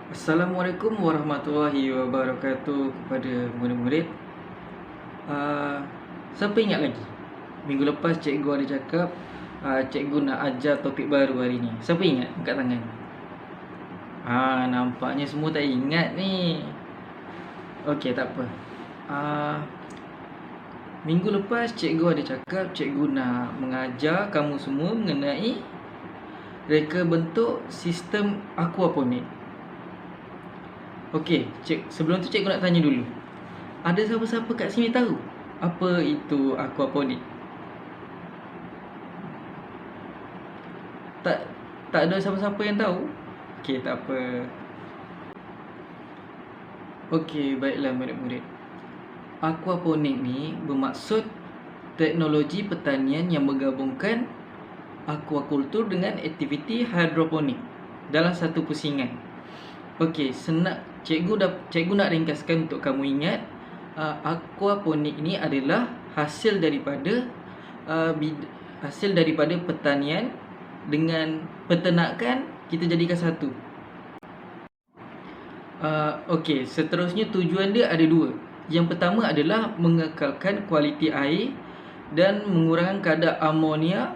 Assalamualaikum warahmatullahi wabarakatuh kepada murid-murid. Siapa ingat lagi? Minggu lepas cikgu ada cakap cikgu nak ajar topik baru hari ni. Siapa ingat? Angkat tangan. Nampaknya semua tak ingat ni. Okey, tak apa. Minggu lepas cikgu ada cakap cikgu nak mengajar kamu semua mengenai reka bentuk sistem aquaponik. Okey, sebelum tu cikgu nak tanya dulu. Ada siapa-siapa kat sini tahu apa itu aquaponik? Tak ada siapa-siapa yang tahu? Okey, tak apa. Okey, baiklah murid-murid. Aquaponik ni bermaksud teknologi pertanian yang menggabungkan aquakultur dengan aktiviti hidroponik dalam satu pusingan. Okey, cikgu nak ringkaskan untuk kamu ingat. Aquaponik ni adalah hasil daripada pertanian dengan peternakan kita jadikan satu. Okey, seterusnya tujuan dia ada dua. Yang pertama adalah mengekalkan kualiti air dan mengurangkan kadar amonia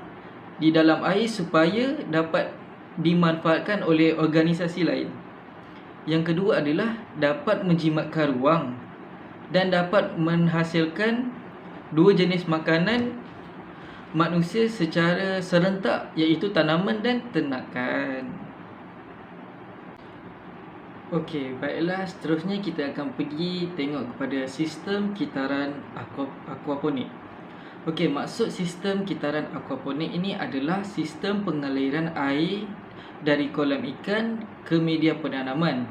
di dalam air supaya dapat dimanfaatkan oleh organisasi lain. Yang kedua adalah dapat menjimatkan ruang dan dapat menghasilkan dua jenis makanan manusia secara serentak, iaitu tanaman dan ternakan. Okey, baiklah, seterusnya kita akan pergi tengok kepada sistem kitaran aquaponik. Okey, maksud sistem kitaran aquaponik ini adalah sistem pengaliran air dari kolam ikan ke media penanaman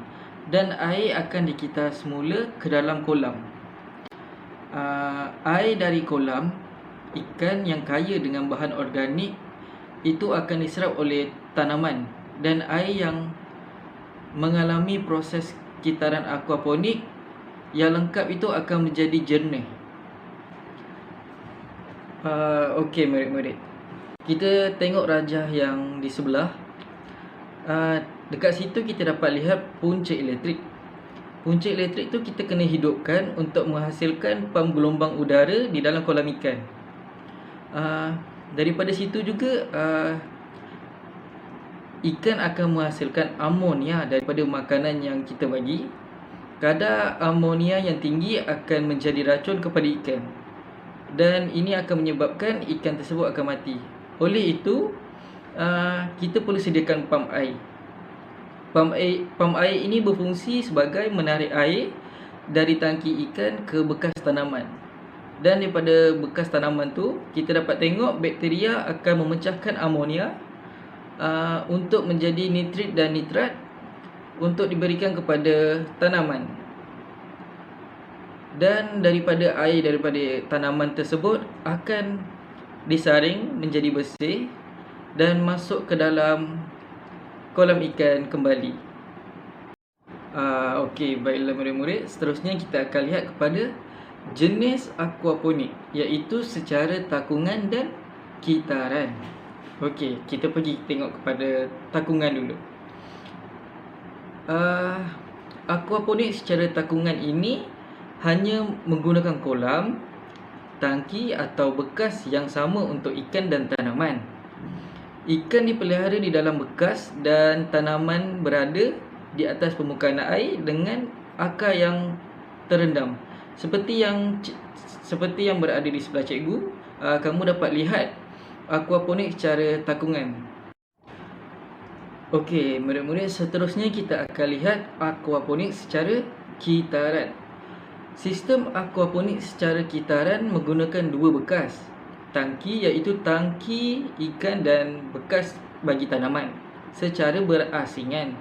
dan air akan dikitar semula ke dalam kolam. Air dari kolam ikan yang kaya dengan bahan organik itu akan diserap oleh tanaman, dan air yang mengalami proses kitaran aquaponik yang lengkap itu akan menjadi jernih. Okey murid-murid, kita tengok rajah yang di sebelah. Dekat situ kita dapat lihat punca elektrik. Punca elektrik tu kita kena hidupkan untuk menghasilkan pam gelombang udara di dalam kolam ikan. Daripada situ juga ikan akan menghasilkan amonia daripada makanan yang kita bagi. Kadar amonia yang tinggi akan menjadi racun kepada ikan, dan ini akan menyebabkan ikan tersebut akan mati. Oleh itu, kita perlu sediakan pam air. Pam air ini berfungsi sebagai menarik air dari tangki ikan ke bekas tanaman. Dan daripada bekas tanaman tu, kita dapat tengok bakteria akan memecahkan amonia untuk menjadi nitrit dan nitrat untuk diberikan kepada tanaman. Dan daripada air daripada tanaman tersebut akan disaring menjadi bersih dan masuk ke dalam kolam ikan kembali. Okey, baiklah murid-murid, seterusnya kita akan lihat kepada jenis aquaponik, iaitu secara takungan dan kitaran. Okey, kita pergi tengok kepada takungan dulu. Aquaponik secara takungan ini hanya menggunakan kolam, tangki atau bekas yang sama untuk ikan dan tanaman. Ikan dipelihara di dalam bekas dan tanaman berada di atas permukaan air dengan akar yang terendam. Seperti yang berada di sebelah cikgu, kamu dapat lihat aquaponik secara takungan. Okey, murid-murid, seterusnya kita akan lihat aquaponik secara kitaran. Sistem aquaponik secara kitaran menggunakan dua bekas tangki, iaitu tangki ikan dan bekas bagi tanaman, secara berasingan.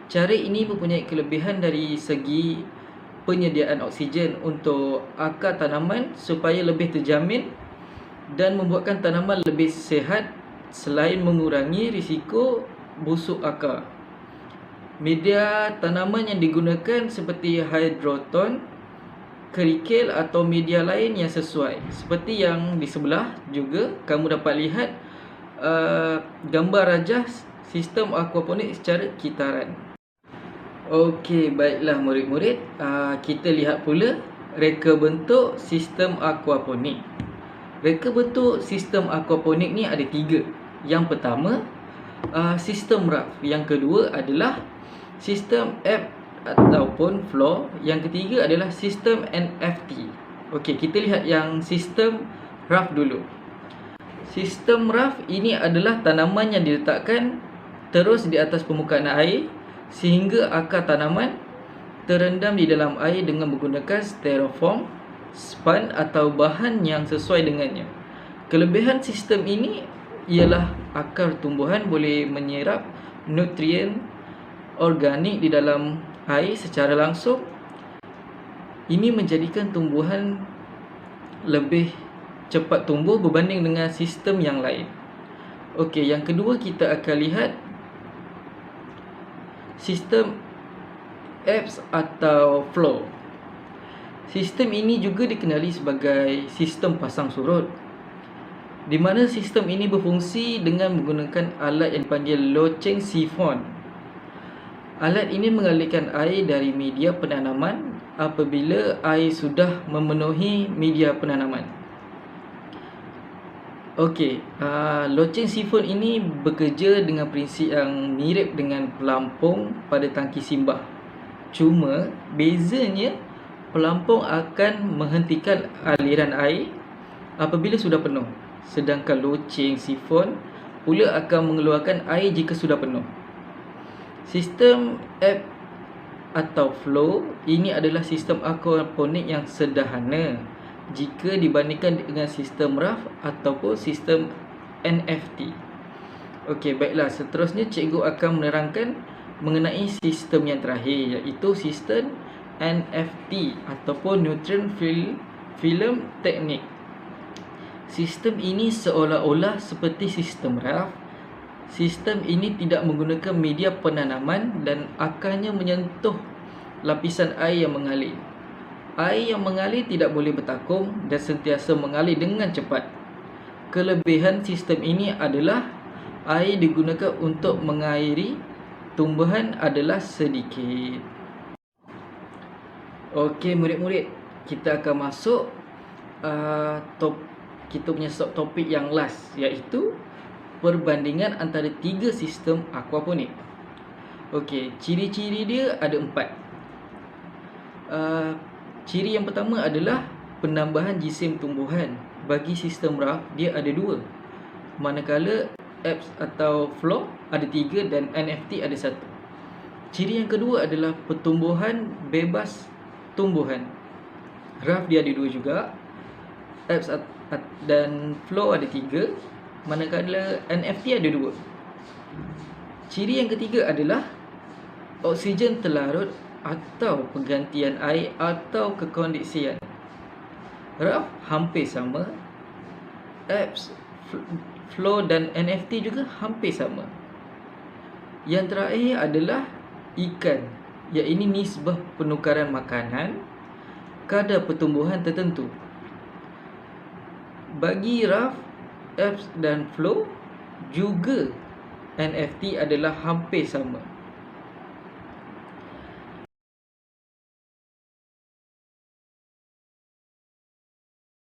Cara ini mempunyai kelebihan dari segi penyediaan oksigen untuk akar tanaman supaya lebih terjamin dan membuatkan tanaman lebih sihat, selain mengurangi risiko busuk akar. Media tanaman yang digunakan seperti hidroton, kerikil atau media lain yang sesuai. Seperti yang di sebelah juga kamu dapat lihat gambar rajah sistem aquaponik secara kitaran. Okey, baiklah murid-murid. Kita lihat pula reka bentuk sistem aquaponik. Reka bentuk sistem aquaponik ni ada 3. Yang pertama, sistem raft. Yang kedua adalah sistem ebb ataupun flow. Yang ketiga adalah sistem NFT. Okey, kita lihat yang sistem raft dulu. Sistem raft ini adalah tanaman yang diletakkan terus di atas permukaan air sehingga akar tanaman terendam di dalam air dengan menggunakan styrofoam, span atau bahan yang sesuai dengannya. Kelebihan sistem ini ialah akar tumbuhan boleh menyerap nutrien organik di dalam air secara langsung. Ini menjadikan tumbuhan lebih cepat tumbuh berbanding dengan sistem yang lain. Okey, yang kedua kita akan lihat sistem ebbs atau flow. Sistem ini juga dikenali sebagai sistem pasang surut, di mana sistem ini berfungsi dengan menggunakan alat yang dipanggil loceng sifon. Alat ini mengalirkan air dari media penanaman apabila air sudah memenuhi media penanaman. Okey, loceng sifon ini bekerja dengan prinsip yang mirip dengan pelampung pada tangki simbah. Cuma bezanya, pelampung akan menghentikan aliran air apabila sudah penuh, sedangkan loceng sifon pula akan mengeluarkan air jika sudah penuh. Sistem ebb atau flow ini adalah sistem aquaponik yang sederhana jika dibandingkan dengan sistem raft ataupun sistem NFT. Okey, baiklah, seterusnya cikgu akan menerangkan mengenai sistem yang terakhir, iaitu sistem NFT ataupun Nutrient Film Technique. Sistem ini seolah-olah seperti sistem raft. Sistem ini tidak menggunakan media penanaman dan akarnya menyentuh lapisan air yang mengalir. Air yang mengalir tidak boleh bertakung dan sentiasa mengalir dengan cepat. Kelebihan sistem ini adalah air digunakan untuk mengairi tumbuhan adalah sedikit. Okey murid-murid, kita akan masuk kita punya subtopik yang last, iaitu perbandingan antara 3 sistem aquaponik. Okey, ciri-ciri dia ada 4. Ciri yang pertama adalah penambahan jisim tumbuhan. Bagi sistem raft dia ada 2, manakala ebbs atau flow ada 3 dan NFT ada 1. Ciri yang kedua adalah pertumbuhan bebas tumbuhan. Raft dia ada 2 juga, ebbs dan flow ada 3, manakala NFT ada 2. Ciri yang ketiga adalah oksigen terlarut atau pergantian air atau kekondeksian. Raft hampir sama, ebbs, flow dan NFT juga hampir sama. Yang terakhir adalah ikan, iaitu nisbah penukaran makanan kadar pertumbuhan tertentu. Bagi raft, ebbs dan flow juga NFT adalah hampir sama.